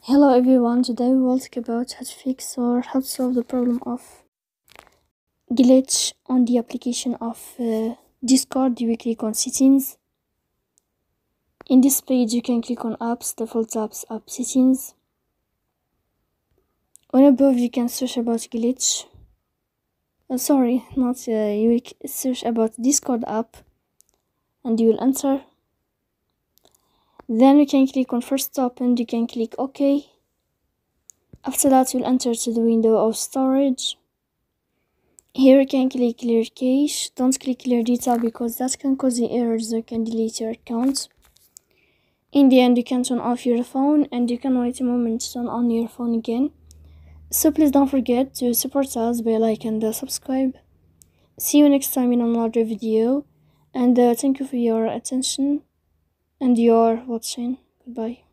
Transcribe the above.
Hello everyone, today we will talk about how to fix or how to solve the problem of glitch on the application of Discord. You will click on settings. In this page you can click on apps, default apps, app settings. On above you can search about glitch. You will search about Discord app and you will enter. Then you can click on first open, you can click OK. After that you'll enter to the window of storage. Here you can click clear cache. Don't click clear data because that can cause the errors that can delete your account. In the end you can turn off your phone and you can wait a moment to turn on your phone again. So please don't forget to support us by like and subscribe. See you next time in another video, and thank you for your attention and your watching. Goodbye.